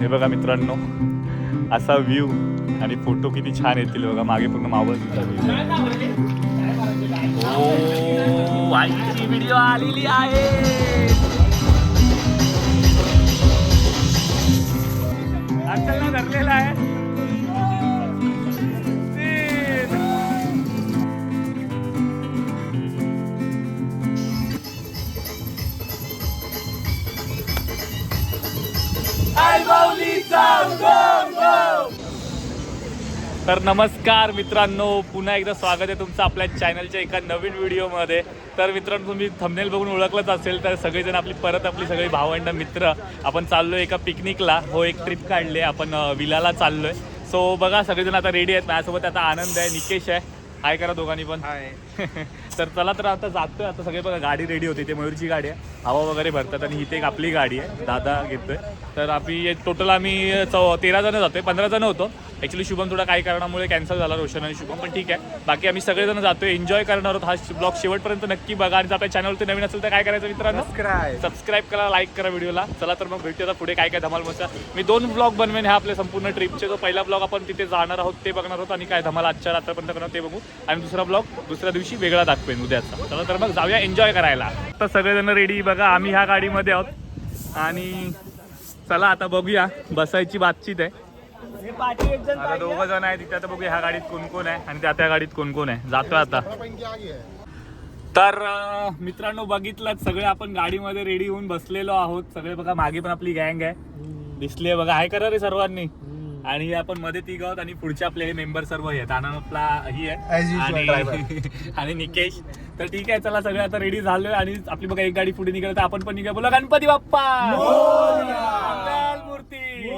हे बघा मित्रांनो, असा व्ह्यू आणि फोटो किती छान येतील बघा. मागे पूर्ण मावळ आईची व्हिडिओ आलेली आहे. अक्कलला धरलेला आहे. तर नमस्कार मित्रांनो, पुन्हा एकदा स्वागत आहे तुमचं आपल्या चॅनलच्या एका नवीन व्हिडिओमध्ये. तर मित्रांनो, तुम्ही थंबनेल बघून ओळखलंच असेल, तर सगळेजण आपली सगळी भावंड मित्र आपण चाललोय एका पिकनिकला. हो, एक ट्रिप काढली आपण विलाला चाललोय. सो बघा, सगळेजण आता रेडी आहेत. माझ्यासोबत आता आनंद आहे, निकेश आहे. हाय करा दोघांनी पण. हाय. तर चला, तर आता जातोय. आता सगळे बघा, गाडी रेडी होती. ते मयूरची गाडी आहे, हवा वगैरे भरतात. आणि इथे एक आपली गाडी आहे, दादा घेतोय. तर टोटल आम्ही 13 जण जातोय. 15 जण होतो ॲक्च्युली. शुभम थोडा काही कारणामुळे कॅन्सल झाला, रोशन आणि शुभम, पण ठीक आहे. बाकी आम्ही सगळेजण जातोय, एन्जॉय करणार आहोत. हा ब्लॉग शेवटपर्यंत नक्की बघा. आणि आपल्या चॅनलवरती नवीन असेल तर काय करायचं मित्रांनो, सबस्क्राईब करा, लाईक करा व्हिडिओला. चला तर मग भेटूया पुढे काय काय धमाल मस्त. मी 2 ब्लॉग बनवेन ह्या आपल्या संपूर्ण ट्रिपचे. जो पहिला ब्लॉग आपण तिथे जाणार आहोत ते बघणार आहोत, आणि काय धमाल आजच्या रात्रपर्यंत करणार ते बघू. आणि दुसरा ब्लॉग दुसऱ्या दिवशी वेगळा दाखवेन उद्याचा. चला तर मग जाऊया एन्जॉय करायला. तर सगळेजण रेडी बघा, आम्ही ह्या गाडीमध्ये आहोत. आणि चला आता बघूया, बसायची बातचीत आहे. आता 2 जण आहेत तिथे. आता बघूया ह्या गाडीत कोण कोण आहे आणि त्या गाडीत कोण कोण आहे. जातोय आता. तर मित्रांनो, बघितलं सगळे आपण गाडीमध्ये रेडी होऊन बसलेलो आहोत. सगळे बघा, मागे पण आपली गँग आहे, दिसली आहे बघा. हाय करा रे सर्वांनी. आणि आपण मध्ये 3 आहोत आणि पुढचे आपले हे मेंबर सर्व आहेत. आनंद आपला ही आहे आणि निकेश. तर ठीक आहे, चला सगळे आता रेडी झालोय. आणि आपली बघा एक गाडी पुढे निघाली, तर आपण पण निघा. बोला गणपती बाप्पा मूर्ती.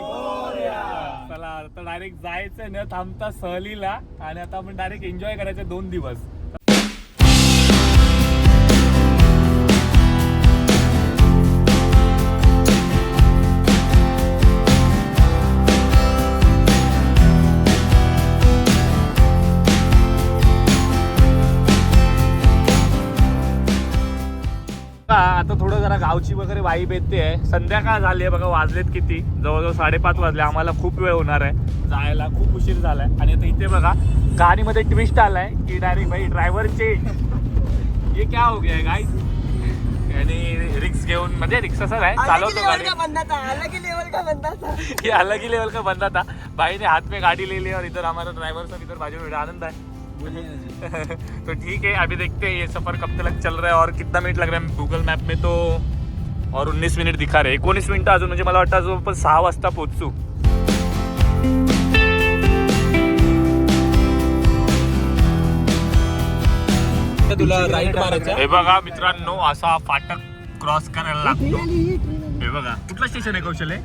चला आता डायरेक्ट जायचं न थांबता सहलीला. आणि आता आपण डायरेक्ट एन्जॉय करायचं 2 दिवस. आता थोडं जरा गावची वगैरे वाईब येते आहे. संध्याकाळ झाली आहे बघा, वाजलेत किती, जवळजवळ 5:30 वाजले. आम्हाला खूप वेळ होणार आहे जायला, खूप उशीर झालाय. आणि आता इथे बघा, गाडीमध्ये ट्विस्ट आलाय की डायरेक्ट भाई ड्रायव्हर चेंज. ये क्या हो गया गाइस. आणि रिक्स घेऊन, म्हणजे रिक्स असं आहे, चालवतो गाडी. अलग ही लेवल का बंदा था. भाई ने हाथ में गाड़ी ले ली और इधर हमारा ड्राइवर सब इधर बाजू में. आनंद है. तो ठीक है, अभी देखते हैं ये सफर कब तक चल रहा है और कितना मिनट लग रहा है गूगल मॅप में. तो और 19 मिनिट दिखा रहे. 19 मिनिटं अजून, म्हणजे मला वाटतं अजून आपण 6 वाजता पोहोचू. तुला राईट मारायचं. हे बघा मित्रांनो, असा फाटक क्रॉस करायला लागतो. हे बघा, कुठलं स्टेशन आहे कौशल्य?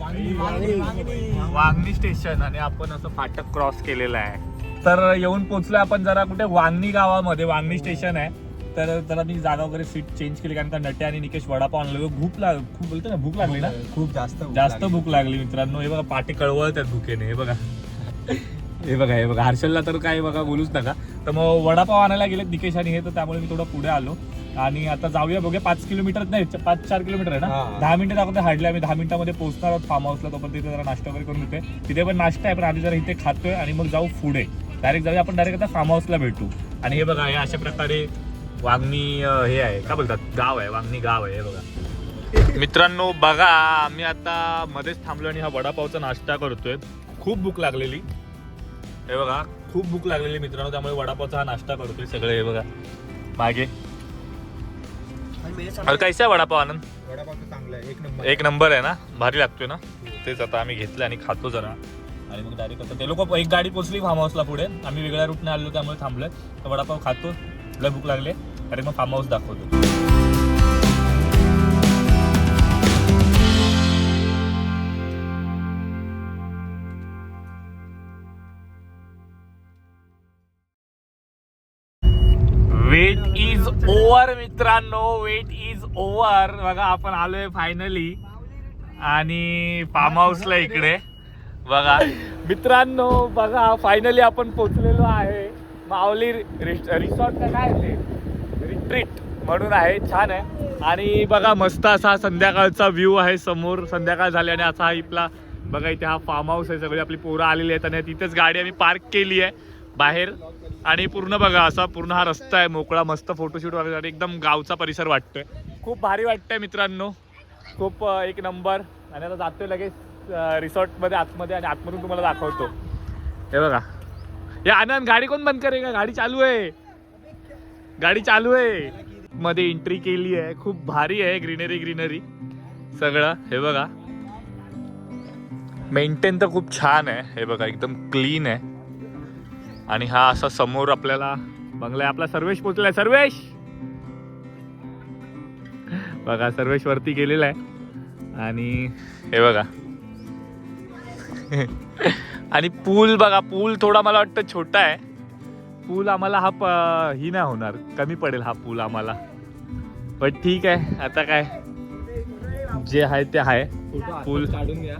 वांगणी स्टेशन. आणि आपण असं फाटक क्रॉस केलेलं आहे. तर येऊन पोहोचलोय आपण जरा कुठे वांगणी गावामध्ये. वांगणी स्टेशन आहे. तर जरा मी जागा वगैरे सीट चेंज केली, कारण का नट्या आणि निकेश वडापाव आणलं. खूप बोलतो ना, भूक लागली ना, खूप जास्त भूक लागली मित्रांनो. हे बघा, पाठी कळवळतात भुकेने. हे बघा, हे बघा हर्षलला तर काय बघा बोलूच नका. तर मग वडापाव आणायला गेलेत निकेश आणि हे, तर त्यामुळे मी थोडं पुढे आलो. आणि आता जाऊया, बघूया. 5 किलोमीटर नाही, 5-4 किलोमीटर आहे ना. 10 मिनिटं दाखवते हार्डली. आम्ही 10 मिनिटांमध्ये पोहोचणार आहोत फार्म हाऊसला. तो पण तिथे जरा नाश्ता वगैरे करून येते. तिथे पण नाश्ता आहे, पण आधी जरा इथे खातोय आणि मग जाऊ पुढे. डायरेक्ट जाऊया आपण, डायरेक्ट आता फार्म हाऊसला भेटू. आणि हे बघा, हे अशा प्रकारे वांगणी हे आहे, काय बोलतात, गाव आहे, वांगणी गाव आहे. हे बघा मित्रांनो, बघा आम्ही आता मध्येच थांबलो आणि हा वडापावचा नाश्ता करतोय. खूप भूक लागलेली. हे बघा, खूप भूक लागलेली मित्रांनो, त्यामुळे वडापावचा हा नाश्ता करतोय सगळे. हे बघा मागे. कैसा आहे वडापाव आनंद? वडापाव चांगला आहे, एक नंबर आहे ना, भारी लागतोय ना. तेच आता आम्ही घेतलं आणि खातो जरा. आणि मग डायरेक्ट आता ते लोक एक गाडी पोचली फार्म हाऊसला पुढे. आम्ही वेगळ्या रूटने आलो, त्यामुळे थांबलोय. तर वडापाव खातो, लय भूक लागले. अरे मग फार्म हाऊस दाखवतो. वेट इज ओव्हर मित्रांनो, वेट इज ओव्हर. बघा, आपण आलोय फायनली आणि फार्म हाऊसला इकडे. बघा मित्रांनो, बघा फायनली आपण पोहोचलेलो आहे. माऊली रिसॉर्ट का काय ते रिट्रीट म्हणून आहे, छान आहे. आणि बघा, मस्त असा संध्याकाळचा व्ह्यू आहे समोर. संध्याकाळ झाली आणि असा आपला बघा इथे हा फार्म हाऊस आहे, सगळी आपली पोरं आलेली आहेत आणि तिथेच गाडी आम्ही पार्क केली आहे बाहेर. आणि पूर्ण बघा असा पूर्ण हा रस्ता आहे मोकळा, मस्त फोटोशूट वगैरे एकदम गावचा परिसर वाटतोय. खूप भारी वाटतंय मित्रांनो, खूप एक नंबर. आणि आता जातोय लगेच रिसॉर्टमध्ये आतमध्ये आणि आतमधून तुम्हाला दाखवतो. हे बघा, हे आनंद गाडी कोण बंद करेगा, गाडी चालू आहे, गाडी चालू आहे. मध्ये एंट्री केली आहे, खूप भारी आहे, ग्रीनरी सगळं. हे बघा मेंटेन तर खूप छान आहे. हे बघा एकदम क्लीन आहे. आणि हा असा समोर आपल्याला बंगला आहे. आपला सर्वेश पोचलाय. सर्वेश बघा, सर्वेश वरती गेलेला आहे. आणि हे बघा आणि पूल बघा, पूल थोडा मला वाटतं छोटा आहे. पूल आम्हाला हा ही नाही होणार, कमी पडेल हा पूल आम्हाला. पण ठीक आहे, आता काय जे आहे ते आहे. पूल काढून घ्या.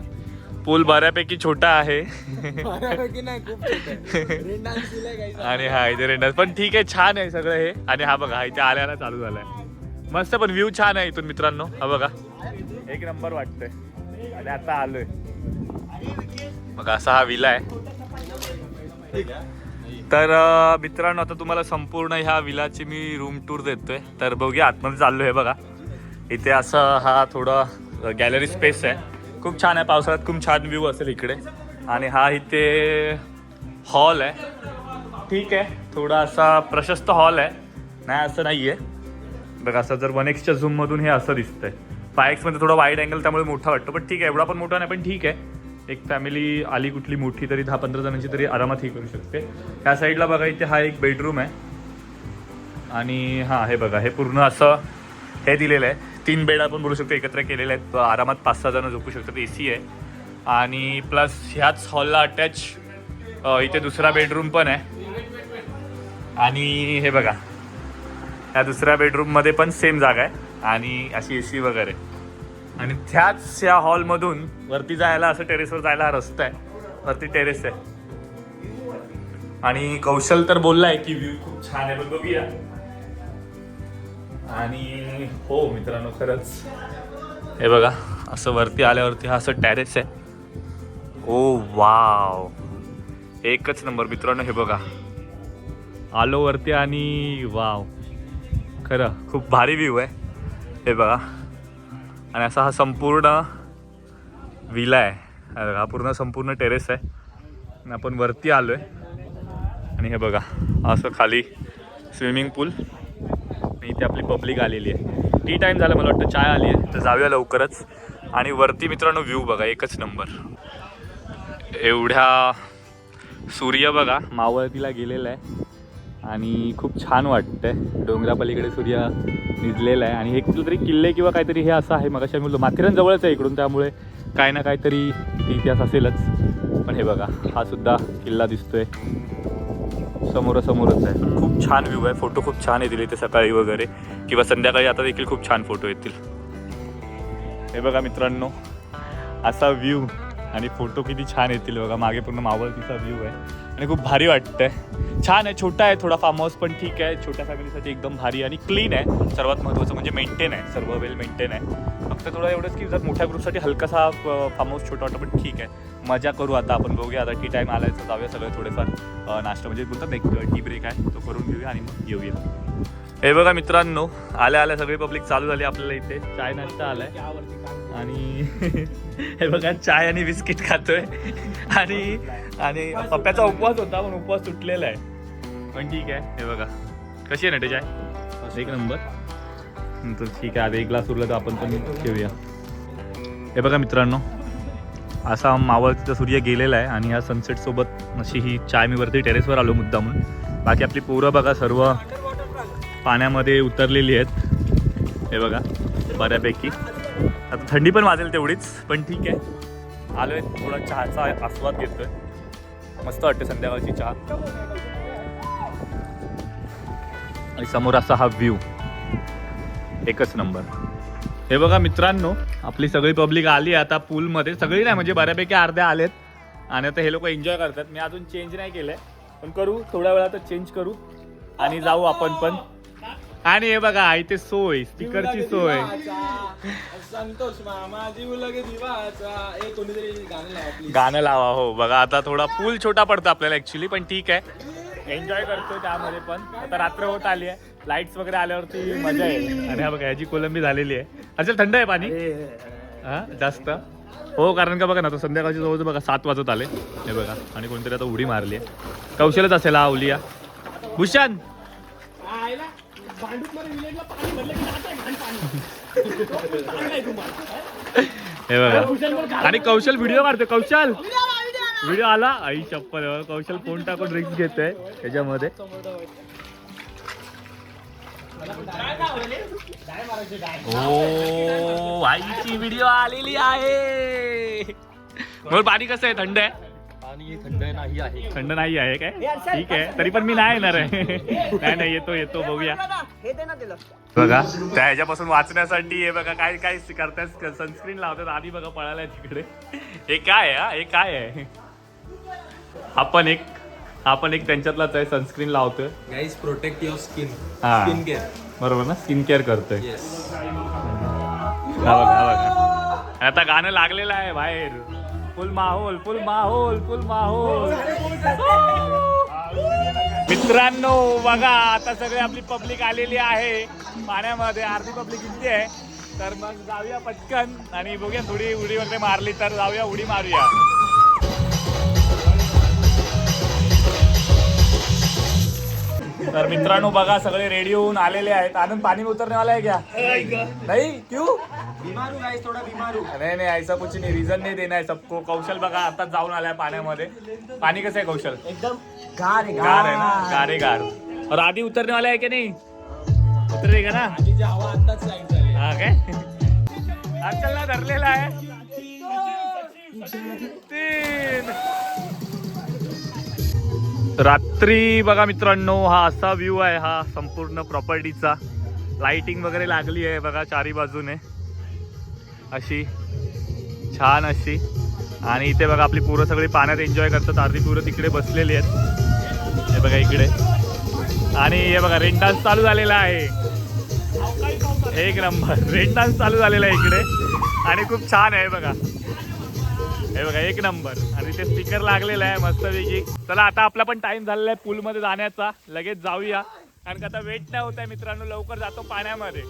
पूल बऱ्यापैकी छोटा आहे. नाही, खूप आणि हा इथे रेंडर पण ठीक आहे, छान आहे सगळं हे. आणि हा बघा इथे आल्याला चालू झालाय मस्त, पण व्ह्यू छान आहे इथून मित्रांनो. हा बघा एक नंबर वाटतंय. आणि आता आलोय बघा, असा हा विला आहे. तर मित्रांनो आता तुम्हाला संपूर्ण ह्या विलाची मी रूम टूर देतोय. तर बघूया आतमध्ये चाललो. हे बघा इथे असं हा थोडा गॅलरी स्पेस आहे, खूप छान आहे. पावसाळ्यात खूप छान व्ह्यू असेल इकडे. आणि हा इथे हॉल आहे, ठीक आहे, थोडा असा प्रशस्त हॉल आहे, नाही असं नाही आहे बघा. असं जर 1x च्या झूममधून हे असं दिसतंय. 5x मध्ये थोडा वाईड अँगल त्यामुळे मोठा वाटतो, पण ठीक आहे, एवढा पण मोठा नाही, पण ठीक आहे. एक फॅमिली आली कुठली मोठी तरी 10-15 जणांची तरी आरामात ही करू शकते. ह्या साईडला बघा इथे हा एक बेडरूम आहे. आणि हां हे बघा, हे पूर्ण असं हे दिलेलं आहे. 3 बेड आपण बोलू शकतो एकत्र केलेले आहेत, आरामात 5-6 जण झोपू शकतात. AC आहे. आणि प्लस ह्याच हॉलला अटॅच इथे दुसरा बेडरूम पण आहे. आणि हे बघा ह्या दुसऱ्या बेडरूममध्ये पण सेम जागा आहे आणि अशी AC वगैरे. आणि त्याच या हॉलमधून वरती जायला, असं टेरेसवर जायला हा रस्ता आहे, वरती टेरेस आहे. आणि कौशल तर बोललाय की व्ह्यू खूप छान आहे, पण बघूया. आणि हो मित्रांनो खरंच हे बघा असं वरती आल्यावरती हा असं टेरेस आहे. ओ वाव, एकच नंबर मित्रांनो. हे बघा आलो वरती आणि वाव, खरं खूप भारी व्ह्यू आहे. हे बघा, आणि असा हा संपूर्ण विला आहे. हा पूर्ण संपूर्ण टेरेस आहे. आणि आपण वरती आलो आहे. आणि हे बघा असं खाली स्विमिंग पूल. आणि इथे आपली पब्लिक आलेली आहे. टी टाईम झाला मला वाटतं, चाय आली आहे, तर जाऊया लवकरच. आणि वरती मित्रांनो व्ह्यू बघा एकच नंबर. एवढ्या सूर्य बघा मावळतीला गेलेला आहे आणि खूप छान वाटतंय. डोंगरापलीकडे सूर्य निजलेला आहे. आणि हे कुठलं तरी किल्ले किंवा काहीतरी हे असं आहे. मग अशा मी माथेरान जवळच आहे इकडून, त्यामुळे काय ना काहीतरी इतिहास असेलच. पण हे बघा हा सुद्धा किल्ला दिसतोय, समोरासमोरच आहे. खूप छान व्ह्यू आहे. फोटो खूप छान येतील इथे सकाळी वगैरे किंवा संध्याकाळी आता देखील खूप छान फोटो येतील. हे बघा मित्रांनो असा व्ह्यू आणि फोटो किती छान येतील बघा. मागे पूर्ण मावळतीचा व्ह्यू आहे आणि खूप भारी वाटतंय. छान आहे, छोटा आहे थोडा फार्म हाऊस, पण ठीक आहे, छोट्या फॅमिलीसाठी एकदम भारी. आणि क्लीन आहे, सर्वात महत्त्वाचं म्हणजे मेंटेन आहे, सर्व वेल मेंटेन आहे. फक्त थोडं एवढंच की जर मोठ्या ग्रुपसाठी हलकासा फार्म हाऊस छोटा वाटतं, पण ठीक आहे, मजा करू. आता आपण बघूया, आता टी टाईम आलाय तर जाऊया सगळे थोडेफार नाश्ता म्हणजे बोलतात एक टी ब्रेक आहे तो करून घेऊया आणि मग येऊया. हे बघा मित्रांनो आल्या आल्या सगळी पब्लिक चालू झाली आपल्याला इथे. चाय नाश्ता आलाय आणि हे बघा चाय आणि बिस्किट खातोय. आणि पप्प्याचा उपवास होता पण उपवास तुटलेला आहे, पण ठीक आहे. हे बघा कशी आहे ना चाय, एक नंबर. तर ठीक आहे, आता एक ग्लास उरला तर आपण पण ठेवूया. हे बघा मित्रांनो असा मावळतीचा सूर्य गेलेला आहे आणि ह्या सनसेट सोबत अशी ही चाय मी वरती टेरेसवर आलो मुद्दामून. बाकी आपली पोरं बघा सर्व पाण्यामध्ये उतरलेली आहेत. हे बघा बऱ्यापैकी. आता थंडी पण वाजेल तेवढीच, पण ठीक आहे. आलोय थोडा चहाचा आस्वाद घेतोय, मस्त वाटते संध्याकाळची चहा. आणि समोर असा हा व्ह्यू एकच नंबर. हे बघा मित्रांनो आपली सगळी पब्लिक आली आता पूलमध्ये. सगळी नाही म्हणजे बऱ्यापैकी अर्ध्या आलेत आणि आता हे लोक एन्जॉय करतात. मी अजून चेंज नाही केलंय, पण करू थोड्या वेळातच चेंज करू आणि जाऊ आपण पण. आणि हे बघा इथे सोय स्पीकरची सोय. संतोष मामा जीव लगे दिवाचा. एक कोणीतरी गाणं लावा please. गाणं लावा. हो बघा आता थोडा पूल छोटा पडतो आपल्याला ऍक्च्युली, पण ठीक आहे एन्जॉय करतोय त्यामध्ये. पण आता रात्र होत आली आहे, लाईट्स वगैरे आल्यावरती मजा येईल. आणि हा बघा ह्याची कोलंबी झालेली आहे. असेल थंड आहे पाणी हा जास्त. हो कारण का बघा ना तो संध्याकाळची जवळ बघा 7 वाजत आले हे बघा. आणि कोणतरी आता उडी मारली आहे. कौशलच असेल हा उलिया. भूषण हे बघा आणि कौशल व्हिडिओ काढतोय. कौशल व्हिडिओ आला आई चप्पल. कौशल फोन टाकून रिक्स घेतोय त्याच्यामध्ये. ओ आईची व्हिडिओ आलेली आहे. मग पाणी कसं आहे? थंड आहे? पाणी थंड नाही आहे. थंड नाही आहे काय? ठीक आहे तरी पण मी नाही येणार आहे. नाही नाही येतो बघूया. बघा त्या ह्याच्यापासून वाचण्यासाठी हे बघा काय काय करतात. सनस्क्रीन लावतात आधी बघा पळायला तिकडे. हे काय आहे? हे काय आहे? आपण एक त्यांच्यातलाच आहे. सनस्क्रीन लावतोय. Guys protect your skin. हा. Skin care. बरोबर ना स्किन केअर करतोय. येस. हा बघा आता गाणं लागलेलं आहे बाहेर. फुल माहोल मित्रांनो बघा आता सगळे आपली पब्लिक आलेली आहे पाण्यामध्ये. अर्धी पब्लिक इथे आहे. तर मग जाऊया पटकन आणि बघूया थोडी उडी वगैरे मारली तर जाऊया उडी मारूया. तर मित्रांनो बघा सगळे रेडी होऊन आलेले आहेत. आनंद पानी में उतरने वाला है क्या? नहीं क्यों? बीमारू गाईज थोडा बीमारू. नहीं ऐसा कुछ नहीं. रीजन नहीं देना है सबको. कौशल बघा आता जाऊन आलाय पाण्यामध्ये. पाणी कसं आहे कौशल? एकदम गार गार आहे ना. गार. और आधी उतरने वाला है की नहीं? उतरेगा ना? आधीची हवा आताच लाईट झाली. हा काय अचलला धरलेला आहे. 3 रात्री बघा मित्रांनो हा असा व्ह्यू आहे हा संपूर्ण प्रॉपर्टीचा. लाइटिंग वगैरे लागली आहे बघा चारी बाजूने अशी छान अशी. आणि इथे बघा आपली पोरं सगळी पाण्यात एन्जॉय करतात. अर्धी पोरं तिकडे बसलेली आहेत हे बघा इकडे. आणि हे बघा रेन डान्स चालू झालेला आहे. एक नंबर रेन डान्स चालू झालेला आहे इकडे. आणि खूप छान आहे बघा हे बघा एक नंबर. आणि ते स्पीकर लागलेला आहे मस्तपैकी. चला आता आपला पण टाइम झालेला आहे पूलमध्ये जाण्याचा. लगेच जाऊया कारण का आता वेट नाही होत आहे मित्रांनो. लवकर जातो पाण्यामध्ये.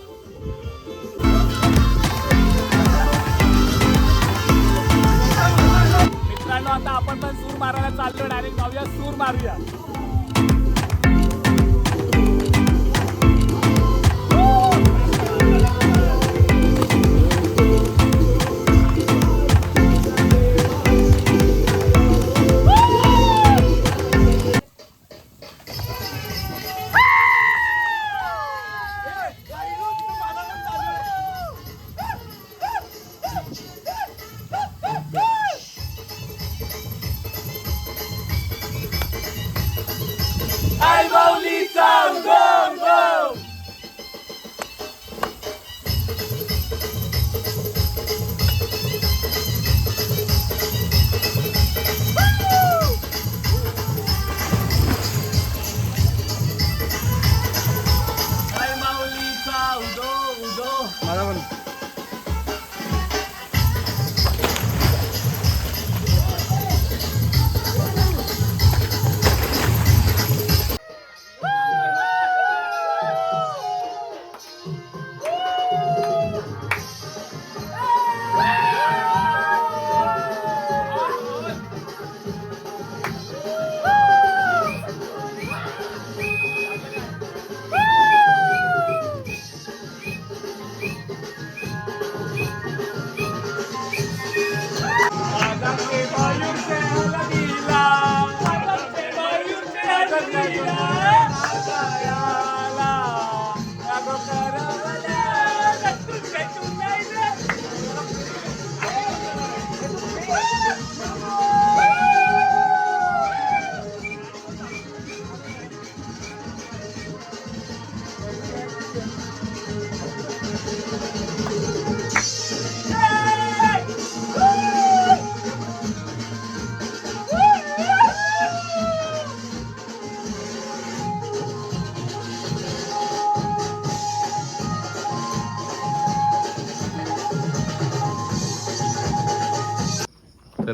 मित्रांनो आता आपण पण सूर मारायला चाललो. डायरेक्ट जाऊया सूर मारूया.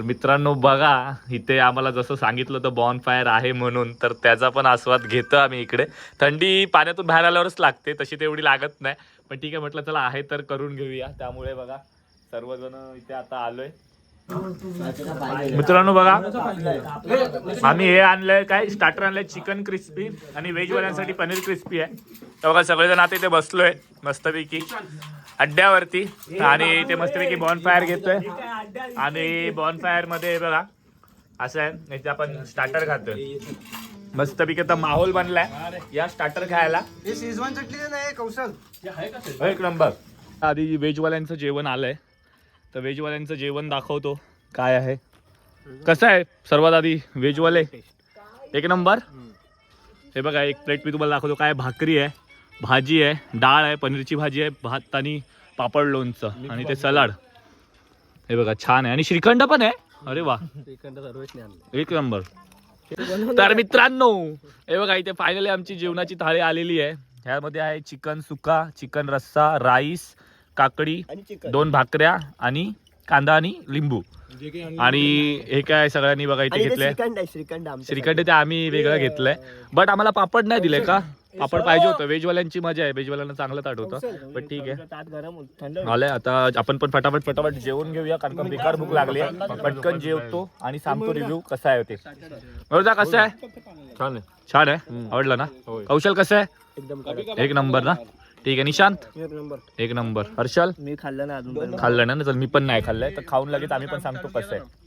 तर मित्रांनो बघा, इथे आम्हाला जसं सांगितलं होतं बॉन फायर आहे म्हणून, तर त्याचा पण आस्वाद घेतो आम्ही इकडे. थंडी पाण्यातून बाहेर आल्यावरच लागते, तशी तेवढी लागत नाही, पण ठीक आहे म्हटलं चला आहे तर करून घेऊया. त्यामुळे बघा सर्वजण इथे आता आलोय. मित्रांनो बघा, आम्ही हे आणलंय, काय स्टार्टर आणलंय चिकन क्रिस्पी आणि व्हेजवाल्यांसाठी पनीर क्रिस्पी आहे. तर बघा सगळेजण आता इथे बसलोय मस्तपैकी अड्ड्यावरती आणि ते मस्तपैकी बॉन फायर घेतोय. आणि बॉन फायर मध्ये बघा असं आहे, इथे आपण स्टार्टर खातोय मस्तपैकी. आता माहोल बनलाय या स्टार्टर खायला. शेजवान चटणी नाही कौशल, एक नंबर. आधी व्हेजवाल्यांचं जेवण आलंय, तर व्हेजवाल्यांचं जेवण दाखवतो काय आहे. कसं आहे सर्वात आधी व्हेजवाले? एक नंबर. हे बघा एक प्लेट मी तुम्हाला दाखवतो. काय भाकरी आहे, भाजी आहे, डाळ आहे, पनीरची भाजी आहे, भात आणि पापड लोणचं आणि ते सलाड. हे बघा छान आहे आणि श्रीखंड पण आहे. अरे वा, एक नंबर. तर मित्रांनो हे बघा इथे फायनली आमची जेवणाची थाळी आलेली आहे. ह्यामध्ये आहे चिकन सुका, चिकन रस्सा, राईस, काकडी, 2 भाकऱ्या आणि कांदा आणि लिंबू. आणि हे काय सगळ्यांनी बघा इथे घेतलंय श्रीखंड. ते आम्ही वेगळं घेतलंय, बट आम्हाला पापड नाही दिले का? पापड पाहिजे होतं. व्हेजवाल्यांची मजा आहे, व्हेजवाल्यांना चांगलं ताट होतं, पण ठीक आहे. आलंय आता आपण पण फटाफट जेवून घेऊया, कारण का बेकार भूक लागली आहे. पटकन जेवतो आणि सांगतो रिव्ह्यू कसा आहे ते. बरोबर कसं आहे? छान आहे. छान आहे, आवडलं ना? कौशल कसं आहे? एक नंबर ना? ठीक आहे. निशांत? एक नंबर. हर्षल? मी खाल्लं ना अजून. खाल्लं ना? चल मी पण नाही खाल्लंय, तर खाऊन लगेच आम्ही पण सांगतो कसं आहे.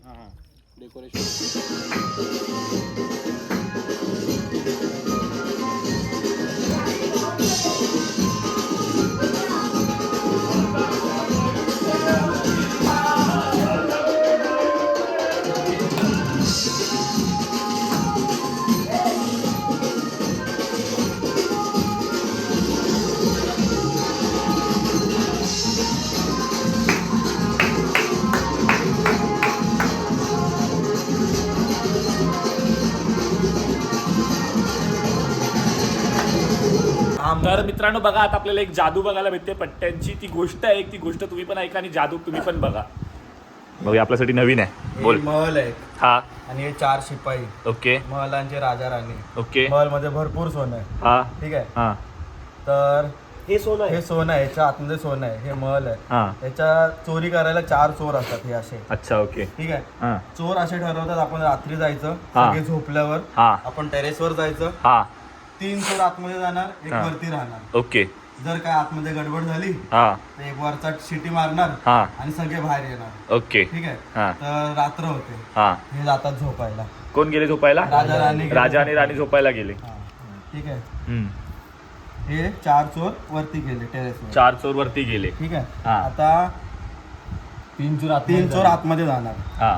तर मित्रांनो बघा, आता आपल्याला एक जादू बघायला भेटते पट्ट्यांची. ती गोष्ट आहे, ती गोष्ट तुम्ही पण ऐका आणि जादू तुम्ही पण बघा. बघा आपल्यासाठी नवीन आहे. बोल. महल आहे हा. आणि हे 4 शिपाई. ओके. महलांचे राजा राणी. ओके. महल मध्ये भरपूर सोनं आहे. हा. ठीक आहे. हा. तर हे सोनं आहे, याच्या आतमध्ये सोनं आहे. हे महल आहे. हा. याच्या चोरी करायला 4 चोर असतात हे असे. अच्छा. ओके. ठीक आहे. हा. चोर असे ठरवतात, आपण रात्री जायचं, हा. सगळे झोपल्यावर हा. आपण टेरेसवर जायचं. हा. 3 चोर आतमध्ये जाणार, एक हा. वरती राहणार. ओके. जर काय आतमध्ये गडबड झाली हा. तर एक वरचा शिटी मारणार हा. आणि सगळे बाहेर येणार. ओके. ठीक आहे. हा. तर रात्र होते, हा. हे जातात झोपायला. कोण गेले झोपायला? राजा राणी. राजा आणि राणी झोपायला गेले. हा. ठीक आहे. हम्म. हे 4 चोर वरती गेले टेरेसवर. 4 चोर वरती गेले. ठीक आहे. हा. आता 3 चोर आतमध्ये जाणार. हा.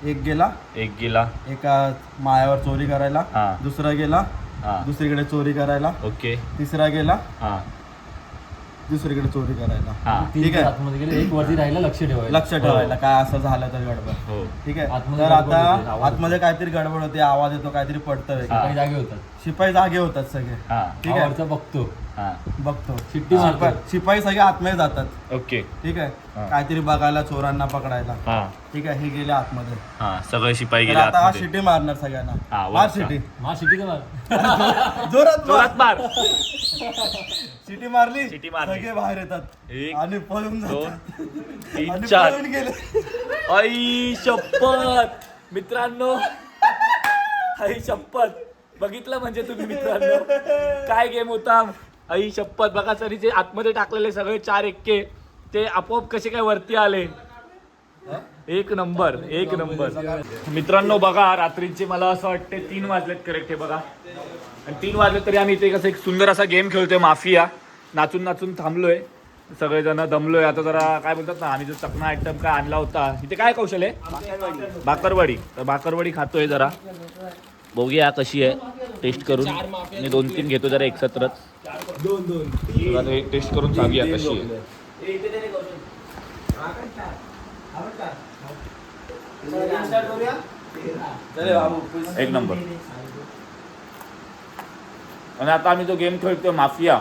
एक गेला, एक गेला. एका माळ्यावर चोरी करायला. हा. दुसरा गेला हा. दुसरीकडे चोरी करायला. ओके. तिसरा गेला हा. दुसरीकडे चोरी करायला. हा. ठीक आहे. एक वरती राहिला, लक्ष ठेवायला काय असं झालं तर गडबड. हो. ठीक आहे. आतमध्ये तर गडबड आता होते, आवाज आतमध्ये काहीतरी गडबड होते, आवाज येतो, काहीतरी पडतं वगैरे. हा. काही जागे होतात. शिपाई जागे होतात सगळे. हा. ठीक आहे. आवडता बघतो. हा. बघतो. शिट्टी मारतो. शिपाई सगळे आतमध्ये जातात. ओके. ठीक आहे. हा. काहीतरी बघायला, चोरांना पकडायला. हा. ठीक आहे. हे गेले आतमध्ये. हा. सगळे शिपाई तर गेले आता हा आतमध्ये. शिटी मारणार सगळ्यांना. हा, मार वरचा. शिटी. मा शिट्टी का मार. जोरात जोरात मार. शिटी मारली. शिटी मारली. सगळे बाहेर येतात एक, आणि पळून 2, जातात. 3, आणि 4. पळून गेले. आई शपथ मित्रांनो, आई शपथ. बघितलं म्हणजे तुम्ही मित्रांनो काय गेम होता. आई शपथ. बघा तरी जे आतमध्ये टाकलेले सगळे 4 एक्के ते आपोआप कसे काय वरती आले. एक नंबर, एक नंबर. मित्रांनो बघा, रात्रीचे मला असं वाटते 3 वाजलेत करेक्ट. हे बघा, आणि 3 वाजले तरी आम्ही इथे कसं एक सुंदर असा गेम खेळतोय माफिया. नाचून नाचून थांबलोय, सगळेजण दमलोय. आता जरा काय बोलतात ना, आम्ही जो चकना आयटम काय आणला होता इथे. काय कौशल आहे? भाकरवडी. तर भाकरवडी खातोय. जरा बघूया कशी आहे टेस्ट करून. मी 2-3 घेतो जरा एकत्रच. 2 टेस्ट करून सांगूया कशी आहे. एक नंबर. आणि आता आम्ही जो गेम खेळतोय माफिया,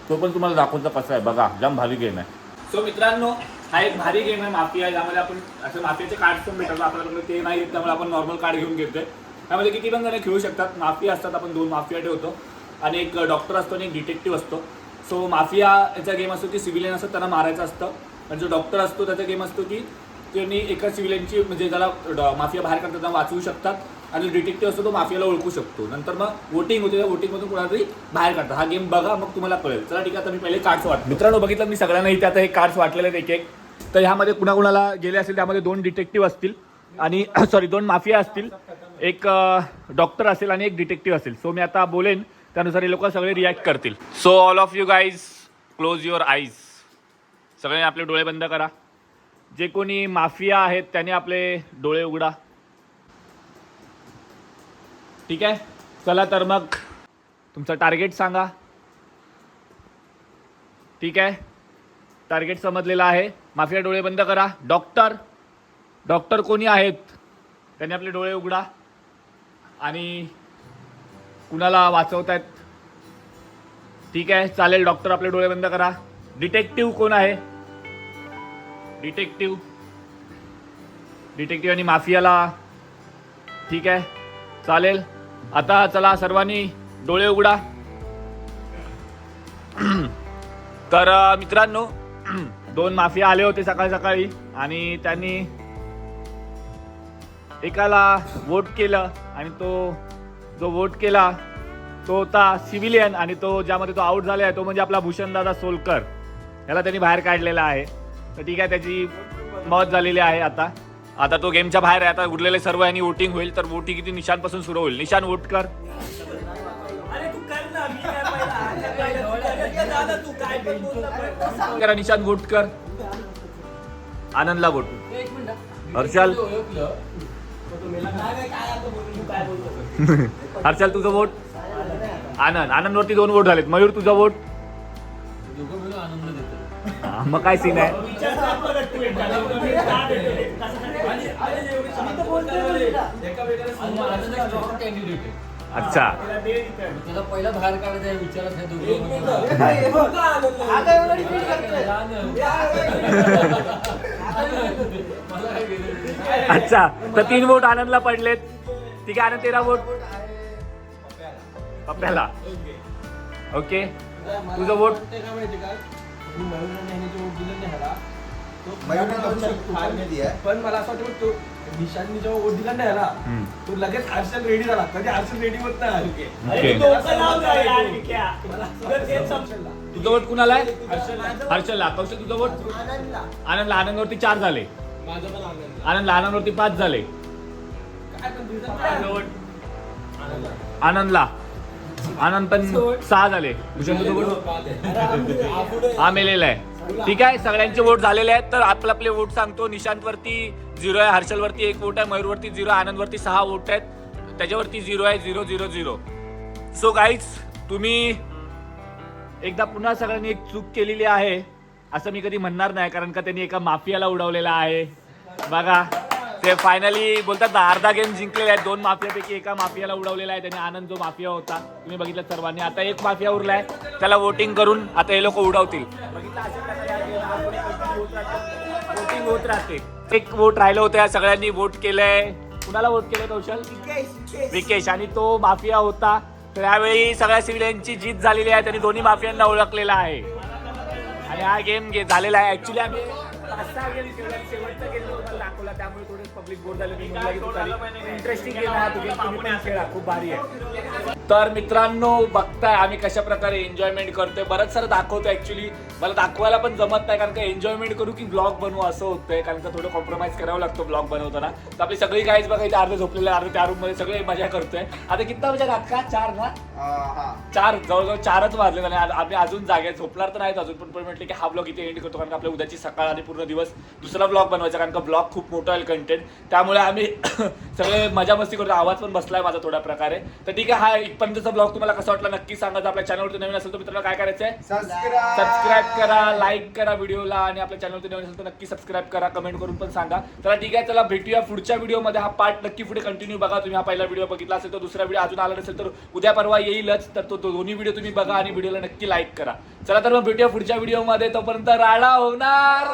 तो पण तुम्हाला दाखवतो कसा आहे. बघा, जाम भारी गेम आहे. सो मित्रांनो हा एक भारी गेम आहे माफिया, ज्यामध्ये आपण असं माफियाचे कार्ड पण भेटतात आपल्याकडे, ते नाही येत त्यामुळे आपण नॉर्मल कार्ड घेऊन घेतोय. त्यामध्ये किती पण जण खेळू शकतात. माफिया असतात, आपण 2 माफिया ठेवतो आणि एक डॉक्टर असतो आणि एक डिटेक्टिव्ह असतो. सो माफिया याचा गेम असतो की सिव्हिलियन असतो त्यांना मारायचं असतं, आणि जो डॉक्टर असतो त्याचा गेम असतो की त्यांनी एका सिव्हिलियनची म्हणजे ज्याला माफिया बाहेर काढतात त्यांना वाचवू शकतात, आणि डिटेक्टिव्ह असतो तो माफियाला ओळखू शकतो. नंतर मग वोटिंग होते, त्या वोटिंगमधून कोणाला तरी बाहेर काढतात. हा गेम बघा मग तुम्हाला कळेल. चला ठीक आहे, आता मी पहिले कार्ड्स वाटतो. मित्रांनो बघितलं मी सगळ्यांना इथे आता हे कार्ड्स वाटलेले आहेत एक एक. तर ह्यामध्ये कुणाकुणाला गेले असेल त्यामध्ये 2 डिटेक्टिव्ह असतील आणि सॉरी 2 माफिया असतील, एक डॉक्टर असेल आणि एक डिटेक्टिव्ह असेल. सो मी आता बोलेन त्यानुसार हे लोक सगळे रिॲक्ट करतील. So all of you guys close your eyes. सगळ्यांनी आपले डोळे बंद करा. जे कोणी माफिया आहेत त्याने आपले डोळे उघडा. ठीक आहे, चला तर मग तुमचं टार्गेट सांगा. ठीक आहे, टार्गेट समजलेलं आहे. माफिया डोळे बंद करा. डॉक्टर कोणी आहेत त्यांनी आपले डोळे उघडा आणि कुणाला वाचवतायत. ठीक आहे चालेल, डॉक्टर आपले डोळे बंद करा. डिटेक्टिव्ह कोण आहे? डिटेक्टिव्ह आणि माफियाला. ठीक आहे चालेल. आता चला सर्वांनी डोळे उघडा. तर मित्रांनो 2 माफिया आले होते सकाळी आणि त्यांनी एकाला वोट केलं, आणि तो जो वोट केला तो होता सिव्हिलियन, आणि तो ज्यामध्ये तो आउट झाला आहे तो म्हणजे आपला भूषणदादा सोलकर. याला त्यांनी बाहेर काढलेला आहे. तर ठीक आहे, त्याची मौत झालेली आहे. आता तो गेमच्या बाहेर आहे. आता उरलेले सर्व यांनी वोटिंग होईल. तर वोटिंग किती निशांपासून सुरू होईल. निशान वोट कर. करा निशान वोट कर. आनंदला वोट. हर्षल हर्षल तुझं वोट. आनंदवरती 2 वोट झालेत. मयूर तुझं वोट. मग काय सीन आहे. अच्छा त्याला पहिला बाहेर काढायचा विचारात हे अच्छा, तर 3 वोट आनंदला पडलेत. ठीक आहे, आनंद 13 वोट पप्प्याला. ओके, तुझं वोट. पण मला असं वाटतं तो निशांनी जेव्हा वोट दिला नाही ना, तो लगेच हर्षल रेडी झाला. कधी हर्षल रेडी होत नाही. तुझं वोट कुणाला आहे? हर्षलला. कौशल तुझं वोट? आनंदला. आनंदवरती 4 झाले. माझं पण आनंदवरती 5 झाले. आनंदला. आनंद पण 6 झाले. भूषण तुझं वोट? हा मेलेला आहे. ठीक आहे, सगळ्यांचे वोट झालेले आहेत. तर आपले वोट सांगतो. निशांतवरती 0 आहे, हर्षलवरती 1 वोट आहे, मयूरवरती 0 आहे, आनंदवरती 6 वोट आहेत, त्याच्यावरती 0 आहे. 0 0 0. सो गाईज, तुम्ही एकदा पुन्हा सगळ्यांनी एक चूक केलेली आहे असं मी कधी म्हणणार नाही, कारण का त्यांनी एका माफियाला उडवलेला आहे. बघा, ते फायनली बोलतात ना, अर्धा गेम जिंकलेला आहे. 2 माफियापैकी एका माफियाला उडवलेला आहे त्यांनी. आनंद जो माफिया होता तुम्ही बघितलं सर्वांनी. आता एक माफिया उरलाय, त्याला वोटिंग करून आता हे लोक उडवतील. वोटिंग होत राहते. 1 वोट राहिलं होतं, सगळ्यांनी वोट केलंय. कुणाला वोट केलंय कौशल? विकेश. आणि तो माफिया होता. तर यावेळी सगळ्या सिव्हिलियनची जीत झालेली आहे. त्यांनी दोन्ही माफियांना ओळखलेला आहे आणि हा गेम झालेला आहे. ऍक्च्युली आम्ही 5-6 गेम शेवटचा गेम दाखवला, त्यामुळे थोडे पब्लिक बोर झाले. इंटरेस्टिंग गेम आहे तो गेम, तुम्ही पण खेळा, खूप भारी आहे. तर मित्रांनो बघताय आम्ही कशा प्रकारे एन्जॉयमेंट करतोय. बरंच सारं दाखवतो. ऍक्च्युली मला दाखवायला पण जमत नाही, कारण का एन्जॉयमेंट करू की ब्लॉग बनवू असं होतंय, कारण का थोडं कॉम्प्रोमाइज करावं लागतो ब्लॉग बनवताना. तर आपली सगळी गाईज बघा इथे अर्धे झोपलेले, अर्धे त्या रूम मध्ये सगळे मजा करतोय. आता कितना मजा का 4 ना 4 जवळजवळ 4च वाजले आणि आम्ही अजून जागे झोपणार तर नाहीत अजून, पण म्हटलं की हा ब्लॉग इथे एंड करतो, कारण आपल्या उद्याची सकाळ आणि पूर्ण दिवस दुसरा ब्लॉग बनवायचा, कारण का ब्लॉग खूक मोठा आहे कंटेंट. त्यामुळे आम्ही सगळे मजा मस्ती करतो. आवाज पण बसलाय माझा थोड्या प्रकारे. तर ठीक आहे, हा इथपर्यंतचा ब्लॉग तुम्हाला कसा वाटला नक्की सांगा. आपल्या चॅनलवरती नवीन असेल तर मित्रांनो काय करायचंय, सबस्क्राईब करा, लाईक करा व्हिडिओला, आणि आपल्या चॅनलवरती नवीन असेल तर नक्की सबस्क्राईब करा, कमेंट करून पण सांगा. तर ठीक आहे, चला भेटूया पुढच्या व्हिडिओमध्ये. हा पार्ट नक्की पुढे कंटिन्यू बघा. तुम्ही हा पहिला व्हिडिओ बघितला असेल तर दुसरा व्हिडिओ अजून आला नसेल तर उद्या परवा येईलच. तर तो दोन्ही व्हिडिओ तुम्ही बघा आणि व्हिडिओला नक्की लाईक करा. चला तर मग भेटूया पुढच्या व्हिडिओमध्ये. तोपर्यंत राडा होणार.